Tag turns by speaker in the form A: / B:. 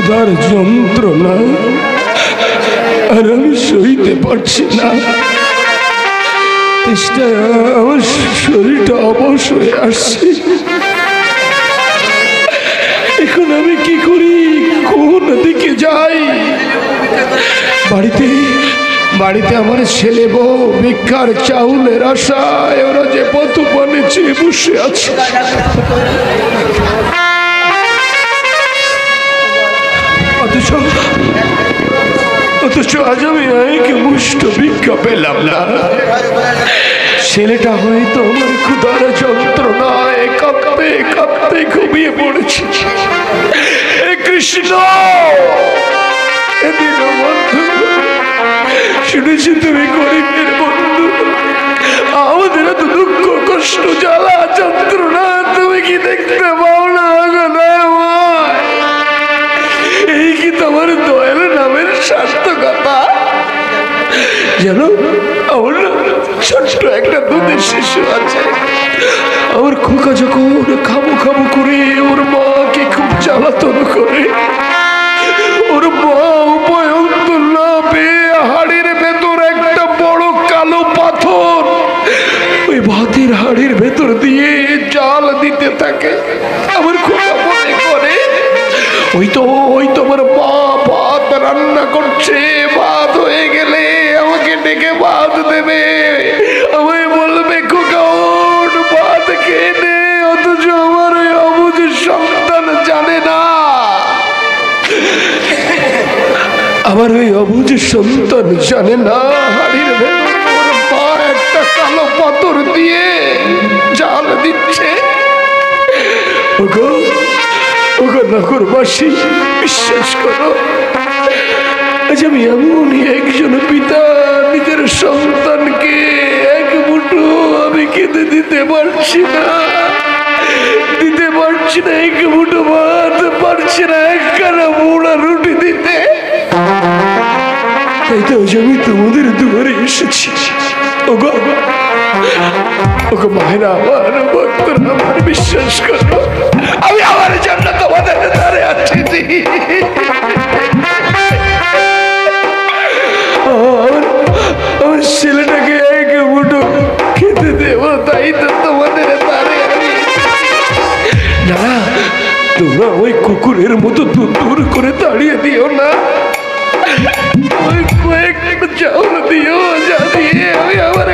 A: ক্ষুধার যন্ত্রণা আর আমি সইতে পারছি না। আমার শরীরটা অবশ হয়ে আসছে। এখন আমি কি করি, কোন দিকে যাই? বাড়িতে আমার ছেলে বউ ভিক্ষার চাউলের আশায় ওরা যে পথ পানে চেয়ে বসে আছে। অথচ আজ আমি এক মুষ্ট ভিক্ষা পেলাম না। ছেলেটা হয়তো আমার ক্ষুধার যন্ত্রণায় কাঁপতে কাঁপতে ঘুমিয়ে পড়েছে। কৃষ্ণ, বন্ধু, শুনেছি তুমি গরিবের বন্ধু, আমাদের এত দুঃখ কষ্ট জ্বালা যন্ত্রণা তুমি কি দেখতে পাও না? এই কি তোমার দয়াল নামের সার্থকতা? জানো, আমার ছোট্ট একটা দুধের শিশু আছে। আমার খোকা যখন খাবো খাবো করে ওর মাকে খুব জ্বালাতন করে, ওর মা উপায় অন্তর না পেয়ে হাড়ির ভেতর একটা বড় কালো পাথর ওই ভাতের হাড়ির ভেতর দিয়ে জাল দিতে থাকে। আমার খোকা মনে করে ওই তো আমার মা ভাত রান্না করছে, ভাত হয়ে গেলে আমাকে ডেকে ভাত দেবে, আমায় বলবে খোকা ওঠ ভাত খেয়ে নে। অথচ আমার ওই অবুঝ সন্তান জানে না, আমার ওই অবুঝ সন্তান জানে না হাড়ির ভেতর মা একটা কালো পাথর দিয়ে জাল দিচ্ছে। ওগো নগরবাসী, বিশ্বাস করো, আজ আমি এমনই একজন পিতা, নিজের সন্তানকে এক মুঠো আমি খেতে দিতে পারছি না, এক মুঠো ভাত পারছি না, একখানা মোড়া রুটি দিতে। তাই তো আজ আমি তোমাদের দুয়ারে এসেছি। ওগো মায়েরা আমার, ভক্তরা আমার, বিশ্বাস করো, আমি আমার জন্য তোমাদের দ্বারে আছি। আমার ছেলেটাকে এক মুঠো খেতে দেব, তাই তো তোমাদের দ্বারে আমি। না, তোমরা ওই কুকুরের মতো দূর করে দাঁড়িয়ে দিও না, ওই কয়েকটা চাউল দিও, যা দিয়ে আমি আমার